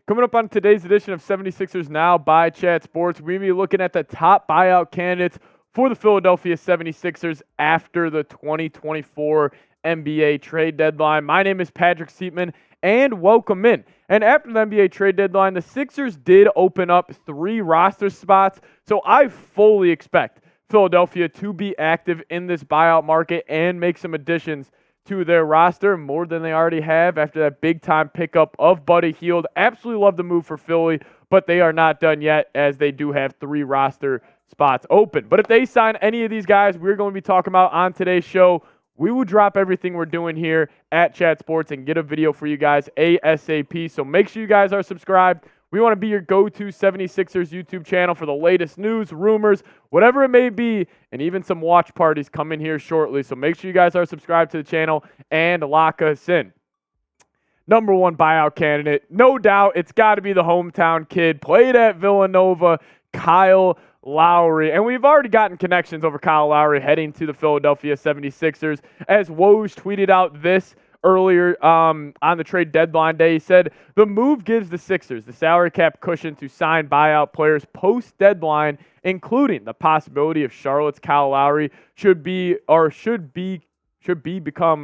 Coming up on today's edition of 76ers Now by Chat Sports, we're going to be looking at the top buyout candidates for the Philadelphia 76ers after the 2024 NBA trade deadline. My name is Patrick Siepman, and welcome in. And after the NBA trade deadline, the Sixers did open up 3 roster spots, so I fully expect Philadelphia to be active in this buyout market and make some additions to their roster, more than they already have after that big-time pickup of Buddy Hield. Absolutely love the move for Philly, but they are not done yet as they do have 3 roster spots open. But if they sign any of these guys we're going to be talking about on today's show, we will drop everything we're doing here at Chat Sports and get a video for you guys ASAP. So make sure you guys are subscribed. We want to be your go-to 76ers YouTube channel for the latest news, rumors, whatever it may be, and even some watch parties coming here shortly. So make sure you guys are subscribed to the channel and lock us in. Number 1 buyout candidate, no doubt, it's got to be the hometown kid, played at Villanova, Kyle Lowry. And we've already gotten connections over Kyle Lowry heading to the Philadelphia 76ers. As Woj tweeted out this earlier on the trade deadline day, he said, the move gives the Sixers the salary cap cushion to sign buyout players post-deadline, including the possibility of Charlotte's Kyle Lowry should become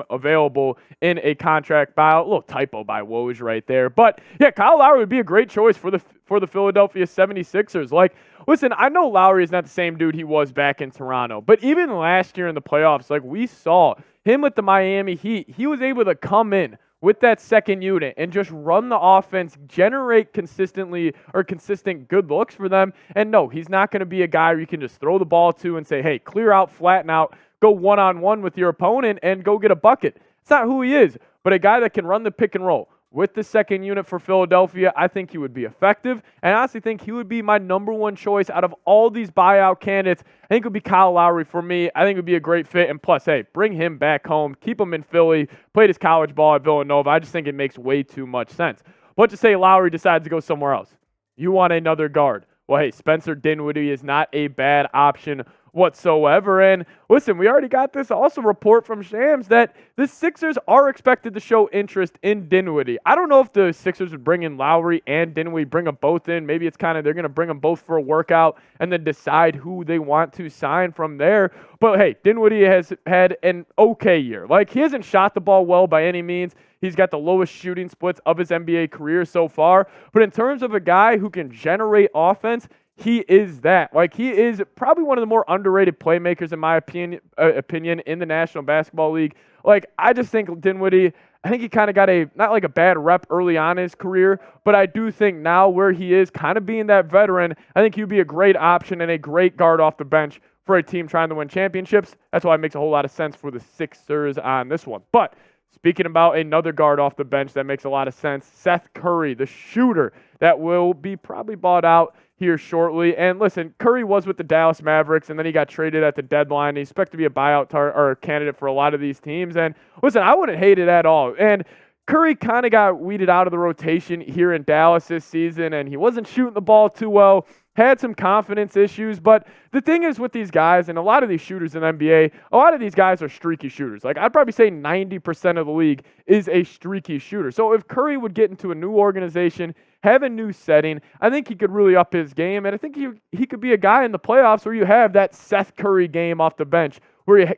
available in a contract buyout. A little typo by Woj right there. But yeah, Kyle Lowry would be a great choice for the Philadelphia 76ers. Like, listen, I know Lowry is not the same dude he was back in Toronto, but even last year in the playoffs, like we saw him with the Miami Heat, he was able to come in with that second unit and just run the offense, generate consistent good looks for them. And no, he's not going to be a guy where you can just throw the ball to and say, hey, clear out, flatten out, go one-on-one with your opponent and go get a bucket. It's not who he is, but a guy that can run the pick and roll. With the second unit for Philadelphia, I think he would be effective, and I honestly think he would be my number 1 choice out of all these buyout candidates. I think it would be Kyle Lowry for me. I think it would be a great fit, and plus, hey, bring him back home, keep him in Philly, played his college ball at Villanova. I just think it makes way too much sense. But to say Lowry decides to go somewhere else, you want another guard. Well, hey, Spencer Dinwiddie is not a bad option whatsoever. And listen, we already got this also report from Shams that the Sixers are expected to show interest in Dinwiddie. I don't know if the Sixers would bring in Lowry and Dinwiddie, bring them both in. Maybe it's kind of they're going to bring them both for a workout and then decide who they want to sign from there. But hey, Dinwiddie has had an okay year. Like, he hasn't shot the ball well by any means. He's got the lowest shooting splits of his NBA career so far. But in terms of a guy who can generate offense, he is that. Like, he is probably one of the more underrated playmakers, in my opinion, in the National Basketball League. Like, I just think Dinwiddie, I think he kind of got not like a bad rep early on in his career, but I do think now where he is kind of being that veteran, I think he would be a great option and a great guard off the bench for a team trying to win championships. That's why it makes a whole lot of sense for the Sixers on this one. But speaking about another guard off the bench that makes a lot of sense, Seth Curry, the shooter that will be probably bought out here shortly. And listen, Curry was with the Dallas Mavericks, and then he got traded at the deadline. He's expected to be a buyout or candidate for a lot of these teams. And listen, I wouldn't hate it at all. And Curry kind of got weeded out of the rotation here in Dallas this season, and he wasn't shooting the ball too well. Had some confidence issues, but the thing is with these guys, and a lot of these shooters in the NBA, a lot of these guys are streaky shooters. Like, I'd probably say 90% of the league is a streaky shooter. So if Curry would get into a new organization, have a new setting, I think he could really up his game, and I think he could be a guy in the playoffs where you have that Seth Curry game off the bench, where he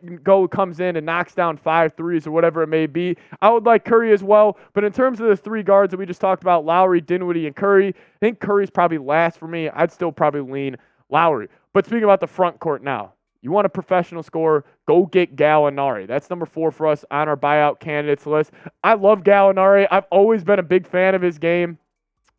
comes in and knocks down 5 threes or whatever it may be. I would like Curry as well, but in terms of the 3 guards that we just talked about, Lowry, Dinwiddie, and Curry, I think Curry's probably last for me. I'd still probably lean Lowry. But speaking about the front court now, you want a professional scorer, go get Gallinari. That's number 4 for us on our buyout candidates list. I love Gallinari. I've always been a big fan of his game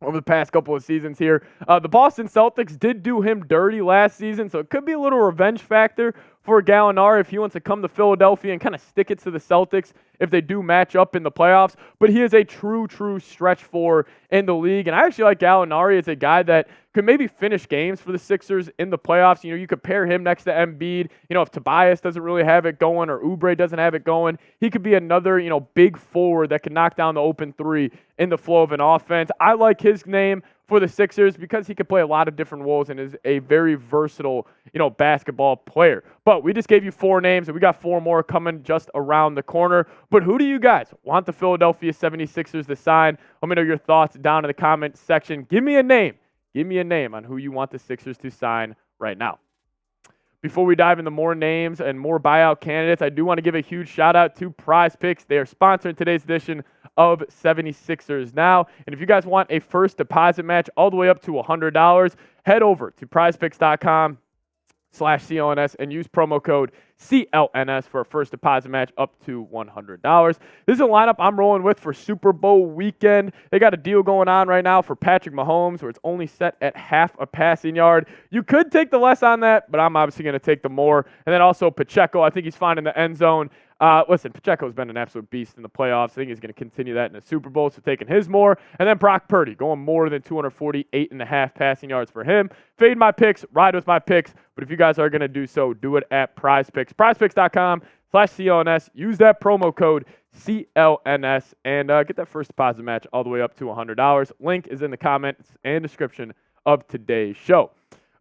over the past couple of seasons here. The Boston Celtics did do him dirty last season, so it could be a little revenge factor for Gallinari if he wants to come to Philadelphia and kind of stick it to the Celtics if they do match up in the playoffs. But he is a true stretch 4 in the league. And I actually like Gallinari as a guy that could maybe finish games for the Sixers in the playoffs. You know, you could pair him next to Embiid. You know, if Tobias doesn't really have it going or Oubre doesn't have it going, he could be another, big forward that can knock down the open 3 in the flow of an offense. I like his name for the Sixers because he could play a lot of different roles and is a very versatile, basketball player. But we just gave you 4 names, and we got 4 more coming just around the corner. But who do you guys want the Philadelphia 76ers to sign? Let me know your thoughts down in the comment section. Give me a name. Give me a name on who you want the Sixers to sign right now. Before we dive into more names and more buyout candidates, I do want to give a huge shout out to Prize Picks. They are sponsoring today's edition of 76ers Now. And if you guys want a first deposit match all the way up to $100, head over to prizepicks.com/CLNS and use promo code CLNS for a first deposit match up to $100. This is a lineup I'm rolling with for Super Bowl weekend. They got a deal going on right now for Patrick Mahomes where it's only set at half a passing yard. You could take the less on that, but I'm obviously going to take the more. And then also Pacheco, I think he's fine in the end zone. Listen, Pacheco's been an absolute beast in the playoffs. I think he's going to continue that in the Super Bowl, so taking his more. And then Brock Purdy, going more than 248.5 passing yards for him. Fade my picks, ride with my picks. But if you guys are going to do so, do it at Prize Picks. PrizePicks.com/CLNS. Use that promo code CLNS and get that first deposit match all the way up to $100. Link is in the comments and description of today's show.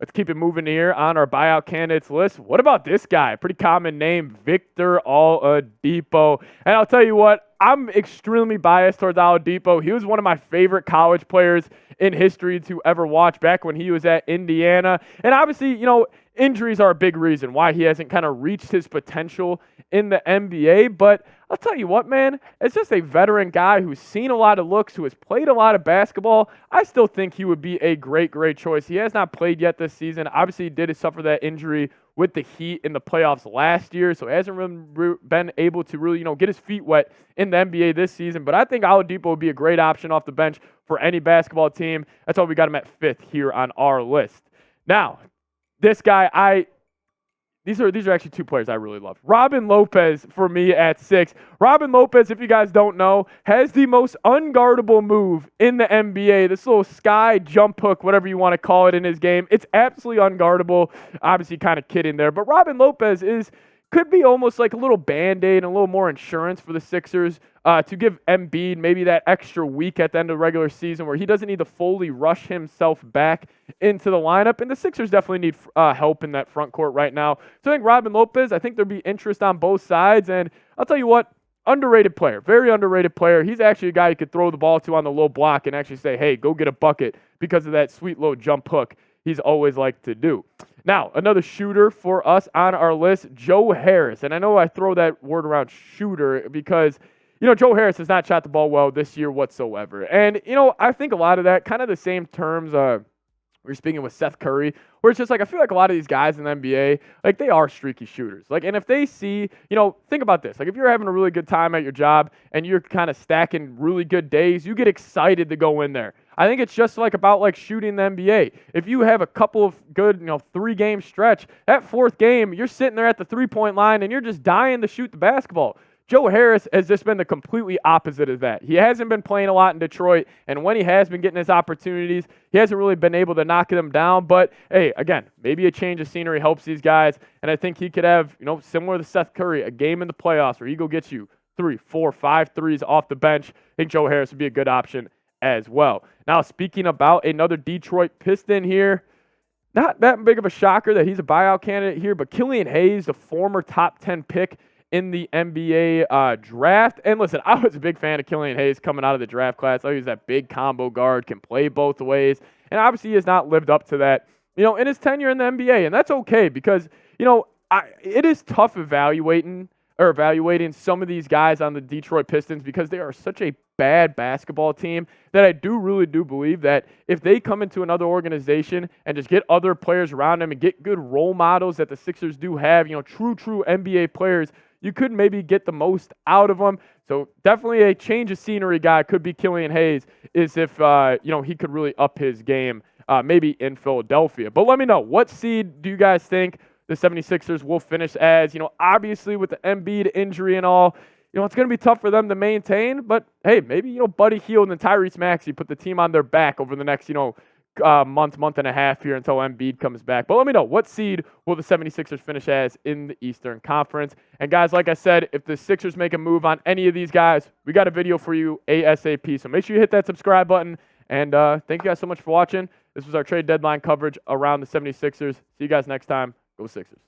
Let's keep it moving here on our buyout candidates list. What about this guy? Pretty common name, Victor Oladipo. And I'll tell you what, I'm extremely biased towards Oladipo. He was one of my favorite college players in history to ever watch back when he was at Indiana. And obviously, injuries are a big reason why he hasn't kind of reached his potential in the NBA. But I'll tell you what, man, as just a veteran guy who's seen a lot of looks, who has played a lot of basketball, I still think he would be a great, great choice. He has not played yet this season. Obviously, he did suffer that injury with the Heat in the playoffs last year, so he hasn't really been able to really, get his feet wet in the NBA this season. But I think Oladipo would be a great option off the bench for any basketball team. That's why we got him at 5th here on our list. Now, this guy, These are actually 2 players I really love. Robin Lopez for me at 6. Robin Lopez, if you guys don't know, has the most unguardable move in the NBA. This little sky jump hook, whatever you want to call it in his game. It's absolutely unguardable. Obviously kind of kidding there. But Robin Lopez could be almost like a little Band-Aid and a little more insurance for the Sixers to give Embiid maybe that extra week at the end of the regular season where he doesn't need to fully rush himself back into the lineup. And the Sixers definitely need help in that front court right now. So I think Robin Lopez, I think there'd be interest on both sides. And I'll tell you what, underrated player, very underrated player. He's actually a guy you could throw the ball to on the low block and actually say, hey, go get a bucket because of that sweet little jump hook he's always liked to do. Now, another shooter for us on our list, Joe Harris. And I know I throw that word around shooter because, Joe Harris has not shot the ball well this year whatsoever. And, I think a lot of that, kind of the same terms we're speaking with Seth Curry, where it's just like I feel like a lot of these guys in the NBA, like they are streaky shooters. Like, and if they see, think about this. Like if you're having a really good time at your job and you're kind of stacking really good days, you get excited to go in there. I think it's just about shooting the NBA. If you have a couple of good, 3-game stretch, that 4th game, you're sitting there at the 3-point line and you're just dying to shoot the basketball. Joe Harris has just been the completely opposite of that. He hasn't been playing a lot in Detroit, and when he has been getting his opportunities, he hasn't really been able to knock them down. But, hey, again, maybe a change of scenery helps these guys, and I think he could have, similar to Seth Curry, a game in the playoffs where he go get you 3, 4, 5 threes off the bench. I think Joe Harris would be a good option as well. Now, speaking about another Detroit Piston here, not that big of a shocker that he's a buyout candidate here, but Killian Hayes, the former top 10 pick in the NBA draft. And listen, I was a big fan of Killian Hayes coming out of the draft class. I thought he was that big combo guard, can play both ways. And obviously he has not lived up to that, in his tenure in the NBA. And that's okay because, it is tough evaluating some of these guys on the Detroit Pistons because they are such a bad basketball team that I really do believe that if they come into another organization and just get other players around them and get good role models that the Sixers do have, true NBA players, you could maybe get the most out of them. So definitely a change of scenery guy could be Killian Hayes is if, he could really up his game maybe in Philadelphia. But let me know, what seed do you guys think the 76ers will finish as? Obviously with the Embiid injury and all, it's going to be tough for them to maintain. But, hey, maybe, Buddy Hield and Tyrese Maxey put the team on their back over the next, month and a half here until Embiid comes back. But let me know, what seed will the 76ers finish as in the Eastern Conference? And, guys, like I said, if the Sixers make a move on any of these guys, we got a video for you ASAP. So make sure you hit that subscribe button And thank you guys so much for watching. This was our trade deadline coverage around the 76ers. See you guys next time. Go Sixers.